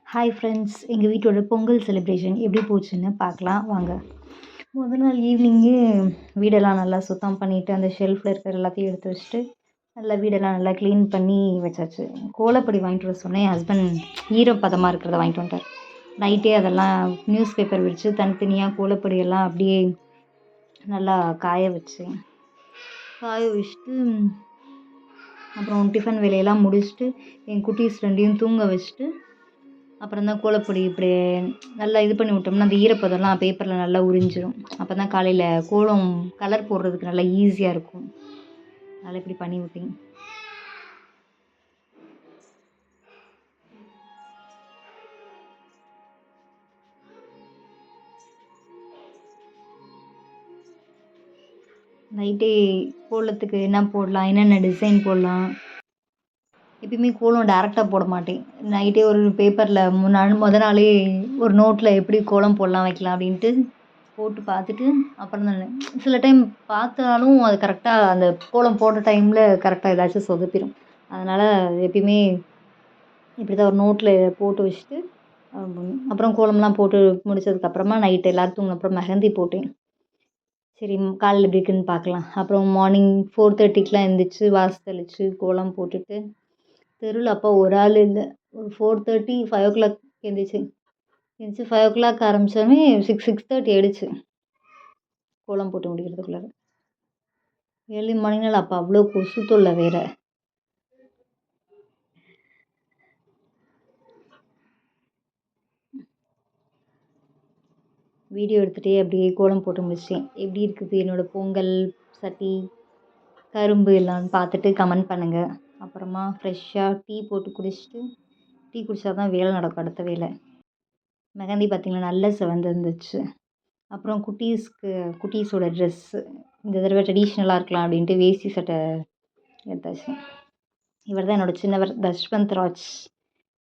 Hi friends, எங்கள் வீட்டோட Pongal celebration எப்படி போச்சுன்னு பார்க்கலாம் வாங்க. முதல் நாள் ஈவினிங்கே வீடெல்லாம் நல்லா சுத்தம் பண்ணிவிட்டு, அந்த ஷெல்ஃபில் இருக்கிற எல்லாத்தையும் எடுத்து வச்சுட்டு, நல்லா வீடெல்லாம் நல்லா க்ளீன் பண்ணி வச்சாச்சு. கோலப்பொடி வாங்கிட்டு வர சொன்னேன். என் ஹஸ்பண்ட் ஈரப்பதமாக இருக்கிறத வாங்கிட்டு வந்துட்டார். நைட்டே அதெல்லாம் நியூஸ் பேப்பர் விரித்து தனித்தனியாக கோலப்பொடியெல்லாம் அப்படியே நல்லா காய வச்சேன். காய வச்சுட்டு அப்புறம் டிஃபன் வேலையெல்லாம் முடிச்சுட்டு என் குட்டீஸ் ரெண்டையும் தூங்க வச்சுட்டு அப்புறம் தான் கோலப்பொடி இப்படி நல்லா இது பண்ணி விட்டோம்னா அந்த ஈரப்பதம்லாம் பேப்பரில் நல்லா உறிஞ்சிடும். அப்போ தான் காலையில் கோலம் கலர் போடுறதுக்கு நல்லா ஈஸியாக இருக்கும். அதனால் இப்படி பண்ணி விட்டேன். நைட்டே கோலத்துக்கு என்ன போடலாம், என்னென்ன டிசைன் போடலாம், எப்பயுமே கோலம் டேரெக்டாக போட மாட்டேன். நைட்டே ஒரு பேப்பரில் மொதல் நாளே ஒரு நோட்டில் எப்படி கோலம் போடலாம் வைக்கலாம் அப்படின்ட்டு போட்டு பார்த்துட்டு அப்புறம் தான் சில டைம் பார்த்தாலும் அது கரெக்டாக அந்த கோலம் போடுற டைமில் கரெக்டாக ஏதாச்சும் சொதப்பிடும். அதனால் எப்பயுமே இப்படி தான் ஒரு நோட்டில் போட்டு வச்சுட்டு அப்புறம் கோலம்லாம் போட்டு முடித்ததுக்கப்புறமா நைட்டு எல்லோரும் தூங்கினப்புறம் மெஹந்தி போட்டேன். சரி காலையில் எப்படி இருக்குன்னு பார்க்கலாம். அப்புறம் மார்னிங் 4:30க்கெலாம் எழுந்திரிச்சு வாசு தெளித்து கோலம் போட்டுட்டு தெருவில் அப்போ ஒரு ஆள் இல்லை. ஒரு 4:30 5 o'clock எழுந்திரிச்சு 5 o'clock ஆரம்பித்தோடனே 6:30 ஆகிடுச்சு கோலம் போட்டு முடிக்கிறதுக்குள்ளார. ஏர்லி மார்னிங்னால அப்போ அவ்வளோ கொசு தொல்லை வேறு. வீடியோ எடுத்துகிட்டே அப்படியே கோலம் போட்டு முடிச்சிட்டேன். எப்படி இருக்குது என்னோடய பொங்கல் சட்டி கரும்பு எல்லாம் பார்த்துட்டு கமெண்ட் பண்ணுங்கள். அப்புறமா ஃப்ரெஷ்ஷாக டீ போட்டு குடிச்சிட்டு டீ குடித்தா தான் வேலை நடக்கும். அடுத்த வேலை மெஹந்தி பார்த்திங்கன்னா நல்லா சிவந்துருந்துச்சு. அப்புறம் குட்டீஸோட ட்ரெஸ்ஸு இந்த தடவை ட்ரெடிஷ்னலாக இருக்கலாம் அப்படின்ட்டு வேஷ்டி சட்டை எடுத்தாச்சு. இவர் தான் என்னோடய சின்னவர் தஷ்வந்த் ராஜ்.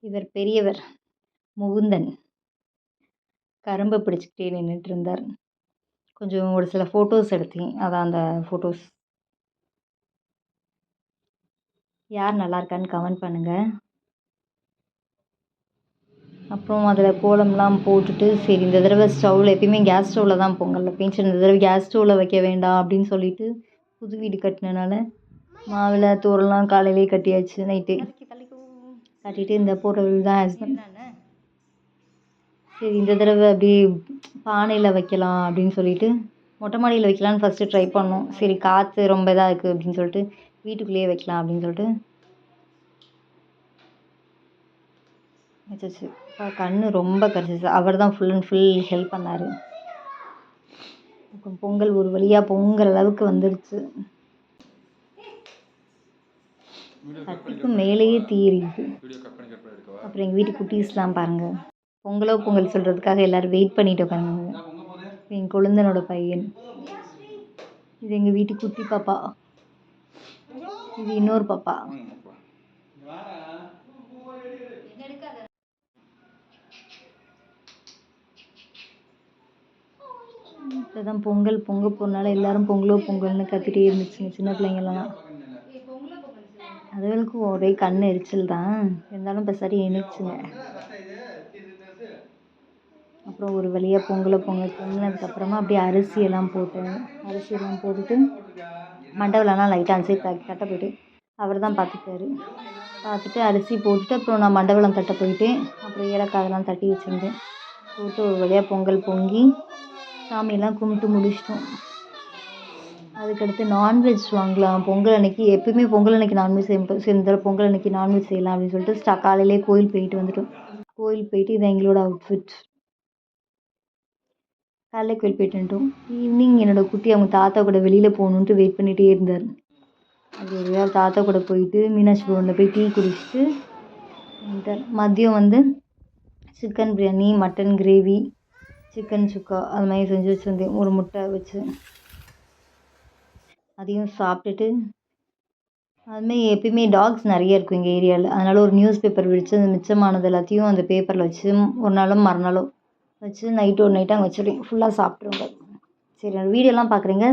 இவர் பெரியவர் முகுந்தன். கரும்பை பிடிச்சிக்கிட்டே நின்றுட்டு இருந்தார். கொஞ்சம் ஒரு சில ஃபோட்டோஸ் எடுத்தேன். அதான் அந்த ஃபோட்டோஸ். யார் நல்லா இருக்கான்னு கமெண்ட் பண்ணுங்கள். அப்புறம் அதில் கோலம்லாம் போட்டுட்டு சரி இந்த தடவை ஸ்டவ்வில் எப்பயுமே கேஸ் ஸ்டவ்வில் தான் பொங்கல் வைப்பேன். சரி இந்த தடவை கேஸ் ஸ்டவ்வில் வைக்க வேண்டாம் அப்படின்னு சொல்லிட்டு புது வீடு கட்டினனால மாவில் தோரெல்லாம் காலையிலே கட்டியாச்சு. நைட்டே கட்டிட்டு இந்த போடுறது தான் ஹஸ்பண்ட். சரி இந்த தடவை அப்படியே பானையில் வைக்கலாம் அப்படின்னு சொல்லிட்டு மொட்டை மாடியில் வைக்கலான்னு ஃபஸ்ட்டு ட்ரை பண்ணோம். சரி காற்று ரொம்ப இதாக இருக்குது அப்படின்னு சொல்லிட்டு வீட்டுக்குள்ளேயே வைக்கலாம் அப்படின்னு சொல்லிட்டு வச்சிச்சு. கண் ரொம்ப கடிச்சிச்சு. அவர் தான் ஃபுல் அண்ட் ஃபுல் ஹெல்ப் பண்ணார். அப்புறம் பொங்கல் ஒரு வழியாக பொங்குற அளவுக்கு வந்துடுச்சு. கட்டிக்கு மேலேயே தீரிது. அப்புறம் எங்கள் வீட்டு குட்டீஸ்லாம் பாருங்கள். பொங்கல் சொல்கிறதுக்காக எல்லோரும் வெயிட் பண்ணிட்டு உட்காந்து. என் கொழுந்தனோட பையன். இது எங்கள் வீட்டு குட்டி பாப்பா. இது இன்னொரு பாப்பா. இப்போ தான் பொங்க போனால எல்லோரும் பொங்கல்னு கத்திட்டே இருந்துச்சுங்க சின்ன பிள்ளைங்கள்லாம். அதுகளுக்கும் ஒரே கண் எரிச்சல் தான், இருந்தாலும் இப்போ சரி எழுந்துச்சுங்க. அப்புறம் ஒரு வழியாக பொங்கினதுக்கப்புறமா அப்படியே அரிசியெல்லாம் போட்டுட்டு மண்டபம்லாம் லைட்டாக அரிசி தட்ட போயிட்டு அவர் தான் பார்த்துட்டு அரிசி போட்டுட்டு அப்புறம் நான் மண்டபம் தட்ட போயிட்டேன். அப்புறம் ஏலக்காய் அதெல்லாம் தட்டி வச்சுருந்தேன். போட்டு ஒரு வழியாக பொங்கல் பொங்கி சாமியெல்லாம் கும்பிட்டு முடிச்சிட்டோம். அதுக்கடுத்து நான்வெஜ் வாங்கலாம் பொங்கல் அன்னைக்கு. எப்பயுமே பொங்கல் அன்னைக்கு நான்வெஜ் செய்யும். பொங்கல் அன்னைக்கு நான்வெஜ் செய்யலாம் அப்படின்னு சொல்லிட்டு காலையிலே கோயில் போயிட்டு வந்துட்டோம். கோயில் போயிட்டு இது எங்களோட அவுட்ஃபிட். காலையிலே கோயில் போயிட்டு வந்துட்டோம். ஈவினிங் என்னோடய குட்டி அவங்க தாத்தா கூட வெளியில் போகணுன்ட்டு வெயிட் பண்ணிகிட்டே இருந்தார். அப்படி ஒரு தாத்தா கூட போயிட்டு மீனாட்சி பவனில் போய் டீ குடிச்சிட்டு மதியம் chicken biryani, mutton gravy, chicken சுக்கா அது மாதிரி செஞ்சு வச்சுருந்தேன். ஒரு முட்டை வச்சு அதையும் சாப்பிட்டுட்டு அதுமாதிரி எப்பயுமே டாக்ஸ் நிறைய இருக்கும் எங்கள் ஏரியாவில். அதனால் ஒரு நியூஸ் பேப்பர் விரித்து அந்த மிச்சமானது எல்லாத்தையும் அந்த பேப்பரில் வச்சு ஒரு நாளும் மறுநாளும் வச்சு நைட்டு ஒரு நைட்டு அங்கே வச்சுருவேன். ஃபுல்லாக சாப்பிட்ருங்க. சரி வீடியோலாம் பார்க்குறீங்க.